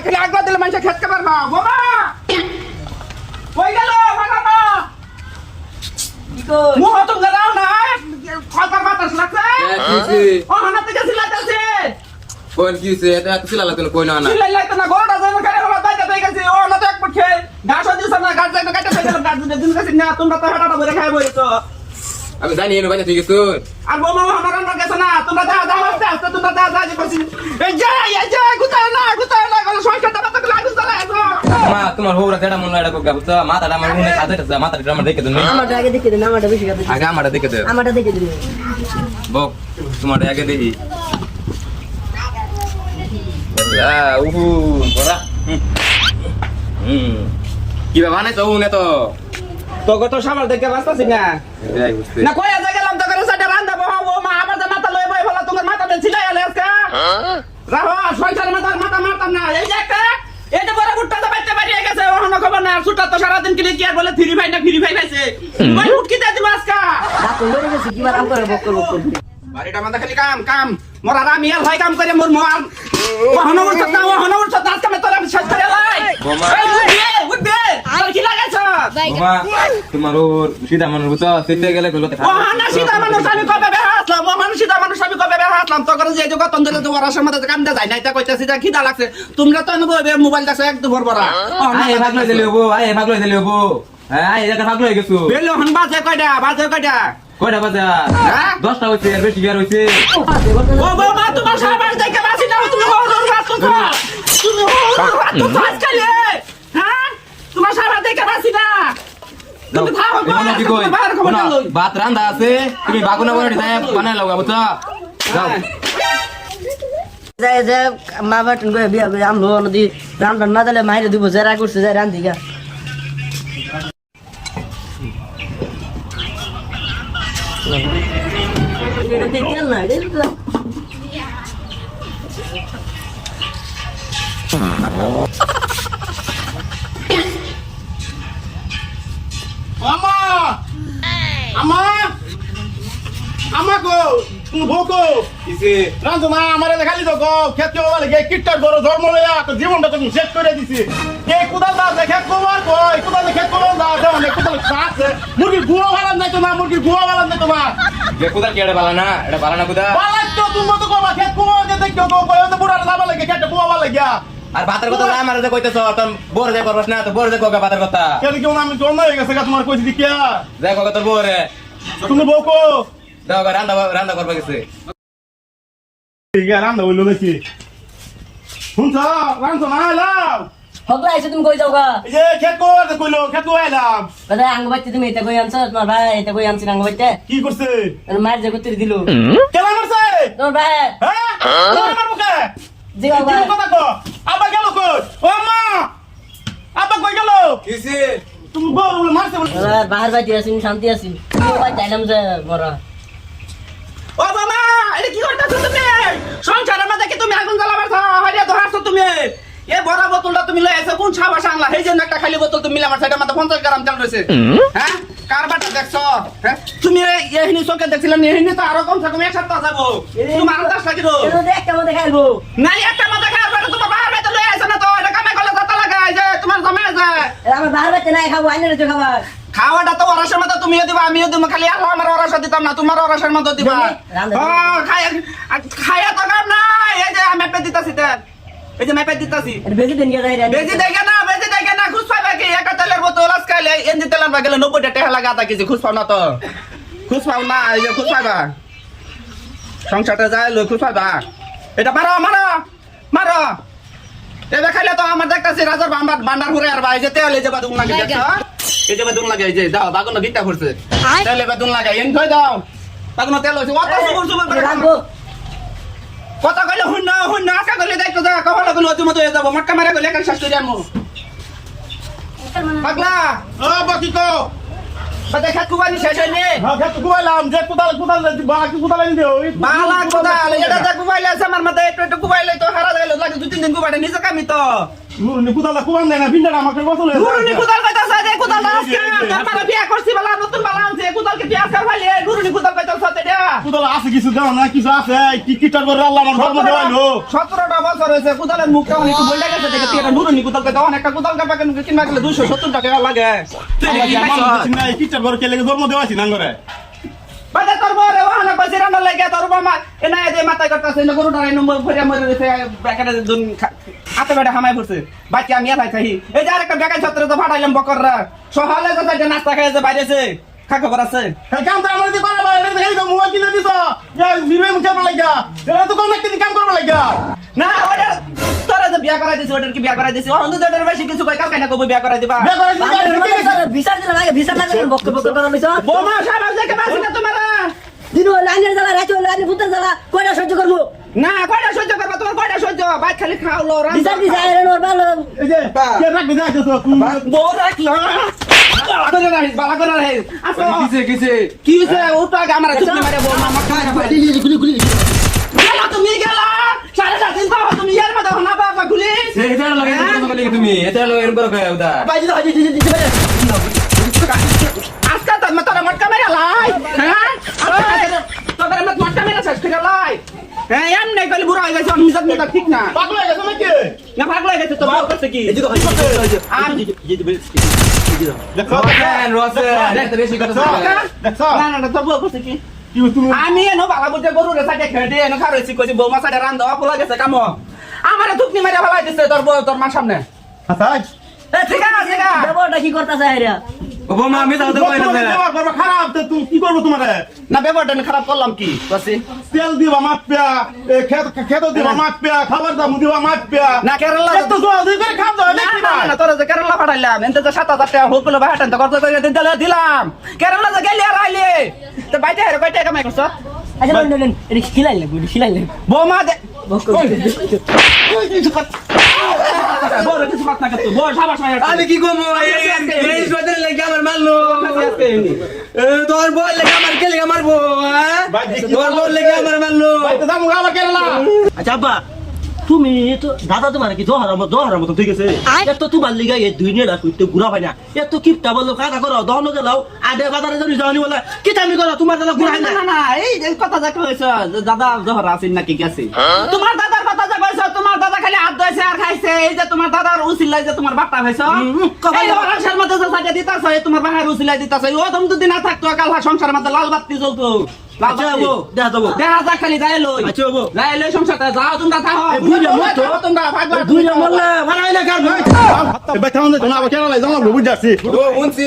খালি আগলা দিলে মানুষ খেতে পারবা বাবা কই গেল বাবা মুহ তুমি দাও না খাবার বাতাস লাগছে ও হানাতে গেছি লাগছে কোন কি হইছে এটা এত চিল্লা লাগতো কই না না চিল্লাই লাগতো না গোড়া যাবে করে হলো বাইতে হয়ে গেছে ও না তো এক পক্ষে ঘাস দিছ না ঘাস যাইতো কাটা হয়ে গেল ঘাস দিন কাছে না তোমরা তো হাঁটাটা ভরে খাই বইছো আমি জানি এনে বাইতে ঠিক আছে আর বোমা আমার আমার গেছে না তোমরা দাও দাও আস্তে তোমরা দাও দাও করছি এই যাই গুতায় না গলা সংখ্যাটা তো লাগু চালায় মা তোমার হোরা যেটা মন লাগা কোগা বুঝছো মাথাটা আমার মনে কাজে মাথাটা আমার দেখে দেন আমারটা আগে দেখে দেন আমারটা বেশি কাছে আগে আমারটা দেখে দেন আমারটা দেখে দিন বক তোমারটা আগে দেখি উহু বড়া কি বাবা নাই তো উনে তো তো কত সামাল দেখে বাঁচতাছি না না কই আজ গেলাম তো করে সাথে রান্দা বাবা ও মা আমার যে মাথা লই বই বলা তোমার মাথা দেন ছিলাই আলে আজকে রাহো সংসার মাথা মারতাম না এই যে একটা এই যে বড় গুটটা তো বাইতে বাড়িয়ে গেছে ওহন খবর না সুটা তো সারা দিন কি আর বলে ফ্রি ফাই পাইছে ভাই উঠকি দে দিবা আজকে রাত লড়ে গেছে কি বার আম করে বক বাড়িটা মাথা খালি কাম মোর আর আমি ভাই কাম করে মোর মোর ওহন উঠছ না আজকে তোর আমি শেষ করে লাই উঠবে আর কি লাগাইছ বাবা তোমার ওর সিধা মানুষ বুঝছো সেতে গেলে গলতে ওহন সিধা মানুষ আমি কবে বেহাতলাম ওহন সিধা মানুষ আমি কবে বেহাতলাম তো করে যে যে কত ধরে তো ওরা সমাজে কাম দে যায় না এটা কইতাছি যে খিদা লাগছে তোমরা তো মোবাইল দেখছো একদম ভরভরা আয় ভাগ লই দিলে হবো আয় এটা ভাগ লই গেছো বেলে হন বাজে কয়টা কয়টা বাজে 10টা হইছে আর বেশি গিয়ার হইছে ও বাবা তোমার সাবাস দেখে বাসি না তুমি হরর রাত তো তুমি হরর রাত তো আজকালে হ্যাঁ তোমার সাবাস দেখে বাসি না তুমি খাও ভাত রান্দা আছে তুমি বাগুনা বড়ি যায় বানাই লাগা বুঝছো যাও যায় যে মা বাটন করে বিয়া করে আমলো নদী রান্না না দিলে মাইরে দিব যারা করছে যায় রান্ধি গা এটা দেখেন না এটা আমা গো তুমি ভোকো কিসে রান্ধো না আমারে দেখালি তো গো খেত কে বলে গে কিটটার বড় ধর্ম লয়া তো জীবনটা তুমি শেষ করে দিছি কে কুদাল দা দেখে কোমার কই কুদাল দেখে কোমার দা দাও না কুদাল সাথে মুরগি গুয়া বালান নাই তো না যে কুদা কি এটা বালা না কুদা বালান তো তুমি তো কবা খেত কোমার দে দেখো গো কই তো বুড়া না বালা গে খেতে কোমা বালা গিয়া আর ভাতের কথা না আমারে যে কইতেছ তোর বড় যে করবস না তো বড় যে কোগা ভাতের কথা কেন কি আমি জন্য হয়ে গেছে তোমার কইছি কি যে কোগা তোর বড়ে তুমি বউকো দাও রান্না করবা গেছে ঠিক আছে রান্না হইলো নাকি শুনছ রান্ধো না লাও হগলা এসে তুমি কই যাও গা এই যে খেত কো আইলাম দাদা আঙ্গ বাইতে তুমি এটা কই আনছো তোমার ভাই এটা কই আনছিস আঙ্গ বাইতে কি করছে মার যে করতে দিল কেলা মারছে তোর ভাই হ্যাঁ কেলা মারবো কে জি বাবা কি কথা কো আব্বা গেল কই ও মা আব্বা কই গেল কিসে তুমি বড় মারছে বাহার বাইতে আছি শান্তি আছি ভাই চাইলাম যে বড় ও বাবা এটা কি করতেছ তুমি সংসারের মধ্যে কি তুমি আগুন জ্বালাবার হারিয়া ধরাছো তুমি এ বড় বোতলটা তুমি লই এসে কোন ছাবা সাংলা এই জন্য একটা খালি বোতল তুমি মিলে আমার সাইডে মাথা 50 গ্রাম তেল রয়েছে হ্যাঁ কারবারটা দেখছো হ্যাঁ তুমি এইহিনি চোখে দেখছিলেন এইহিনি তো আরো কম থেকে 1 সপ্তাহ যাবো তোমার আন্দাজ লাগি তো একটা মধ্যে খাইবো নাই একটা মাথা খাবার তোমার বাবার বাইতে লই আসে না তো এটা কামে গলে যাতা লাগায় যে তোমার জমে যায় আমার বাহার বাইতে নাই খাবো আইনে রে খাবার খাওয়াটা তো ওরাসের মতো তুমিও দিবা আমিও দিব খালি আল্লাহ আমার ওরাসা দিতাম না তোমার ওরাসের মতো দিবা খায়া তো কাম না এই যে আমি পেট দিতাছি তেল এই যে মেপে দিতাছি বেশি দিন গেছে বেশি দেখে না খুশ পাইবা কি একটা তেলের বোতল আজকাল এনজি তেল আনবা গেলে 90 টাকা লাগা আধা কেজি খুশ পাও না তো খুশ পাও না এই যে খুশ পাইবা সংসারটা যায় লই খুশ পাইবা এটা মারো এবে খাইলে তো আমার দেখতাছি রাজার বান্ডার ঘুরে আর ভাই যে তেল এই যে বাদুন লাগে দেখছো এই যে বাদুন লাগে এই যে দাও বাগুন ভিটা করছে তেলে বাদুন লাগে এন কই দাও বাগুন তেল হইছে অত সুবর করে রাখবো কথা কইলে হুন না আশা কইলে দেখতো যা কহলা কইলে অতি মতো হয়ে যাব মটকা মারা কইলে কাল শাস্তি জানমু পাগলা ও বাকি কো বাদে খাত কুবানি শেষ হয়নি হ্যাঁ খাত কুবাইলাম যে কুদাল বাকি কুদাল এনে দিও বালা কুদাল এটা যা কুবাইলে আছে আমার মাথায় একটু কুবাইলে তো হারা গেল লাগে 2-3 দিন কুবাইতে নিজে কামি তো নুরনি কুদাল কুবান দেয় না বিন্ডা আমাকে বসলে নুরনি কুদাল কইতাছে যে কুদাল আজকে তারপরে বিয়া করছি বালা নতুন বালা আনছে কুদালকে বিয়া কর ভাইলে নুরনি কুদাল কইতাছে তে কুদাল আছে কিছু দাও না কিছু আছে টিকিটার করে আল্লাহ আমার ধর্ম দেওয়াইলো 17টা বছর হয়েছে কুদালের মুখটা অনেক বলতে গেছে দেখে তুই একটা নুরুনি কুদাল কে দাও একটা কুদাল কাপা কেন কিনবা গেলে 270 টাকা লাগে তুই কি খাইছ না টিকিটার করে কে লাগে ধর্ম দেওয়াইছি না করে বাদে তোর বরে ওহানা কইছে রান্না লাগে তোর বাবা এনা এদে মাথায় করতেছে না গরুটার নম্বর ফরিয়া মরে রইছে ব্যাকেটে দুন হাতে বেটা হামাই পড়ছে বাকি আমি আর খাই এই যে আরেকটা বেকাই ছাত্র তো ফাটাইলাম বকররা সহালে তো তাই নাস্তা খাইছে বাইরেছে খা খবর আছে কাম তো আমার দিতে পারে না দেখি তো মোবাইল কিনে দিছ ইয়া নিবে মুখে পড়ে লাগা এরা তো কোন একটা কাম করবে লাগা না ওটা তোরা যে বিয়া করাই দিছিস ওটার কি বিয়া করাই দিছিস অন্য তোদের বেশি কিছু কই কাল কাইনা কই বিয়া করাই দিবা বিচার দিলে লাগে বিচার লাগে বক্তব্য করা হইছ বোমা সাহেব দেখে বাসি না তোমারা দিন লাইনের জ্বালা রাত লাইনের ভূতের জ্বালা কয়টা সহ্য করবো না কয়টা সহ্য করবা তোমার কয়টা সহ্য বাইক খালি খাও লো রান বিচার দিছে আইরন ওর ভালো এই যে কে রাখবে যাইছো তো বউ রাখলো বালা করে রাখিস বালা করে রাখিস আচ্ছা কিছে কি হইছে ওটা আগে আমার চুপনি মারে বল মামা খাই গুলি গুলি গেলা তুমি গেলা 7:30 পাও তুমি ইয়ার মত না বাবা গুলি এটা লাগে তুমি এটা লাগে এরকম করে উদা বাইরে দাও দিতে পারে আজকে তো তোরা মটকা মেরে লাই হ্যাঁ তোরা মটকা মেরে শেষ করে লাই হ্যাঁ এম নাই কইলে বুড়া হয়ে গেছে মিজাত মেটা ঠিক না পাগল হয়ে গেছো নাকি না পাগল হয়ে গেছে তো বল করতে কি এদিকে হইছে আমি দেখো রোশন রোশন এটা বেশি কথা দেখো না না তো বল করতে কি কি তুমি আমি এনো বালা বুঝে গরু রে সাইডে খেতে এনো খারইছি কইছি বৌমা সাইডে রান দাও পোলা গেছে কাম আমারে ধুকনি মেরে ফেলাই দিছে তোর মা সামনে আচ্ছা এ ঠিক আছে ব্যবহারটা কি করতেছে আইরা ও বোমা আমি তাও তো কই না খারাপ তো তুমি কি করবো তোমারে না ব্যাপারটা আমি খারাপ করলাম কি কসি তেল দিবা মাপিয়া খেত দিবা মাপিয়া খাবার দাম দিবা মাপিয়া না কেরালা তো জোয়া দুই করে খাম দাও দেখি না না তোরা যে কেরালা পাঠাইলাম এনতে যে 7,000 টাকা হুকুলে বাহাটান তো করতে দিলাম কেরালা যে গেলি আর আইলি তো বাইতে হেরে কয় টাকা কামাই করছ আচ্ছা বলেন এটা খিলাই লাগবে বৌমা দে বড় কিছু কথা না তো বড় সাবাস না আমি কি করব এই শয়তান লাগি আমার মারলো তোর বল লাগি আমার কে লাগি মারবো তোর বল লাগি আমার মারলো বাইতে দাম গালা কেরালা আচ্ছা আব্বা তুমি তো দাদা তোমার কি দোহার মতো ঠিক আছে এত তোমার লিগা এই দুই নিয়ে রাখতে ঘুরা হয় না এত কিপটা বলো কাকা করো দহন গেলাও আডে বাজারে যাবি যাওনি বলে কি আমি করো তোমার দাদা ঘুরা হয় না না এই কথা যা কইছো দাদা জহর আছেন নাকি গেছে তোমার দাদার কথা যা কইছো তোমার দাদা খালি হাত ধুইছে আর খাইছে এই যে তোমার দাদার উসিলাই যে তোমার বাপটা খাইছো এই ওরাশের মধ্যে যে সাজা দিতাছো এই তোমার বাহার উসিলাই দিতাছো ও তুমি যদি না থাকতো কাল সংসারের মধ্যে লাল বাতি জ্বলতো আচ্ছা বাবু দেখা দেবো দেখা যাক খালি যাই লই আচ্ছা বাবু যাই লই সংসারটা যাও তোমরা থাকো তোমরা ভাগবা দুইটা মরলে ভাড়াই না কার বাইতে আমাদের জন্য আবার কেরালা জানা বুঝাচ্ছি ও উনছি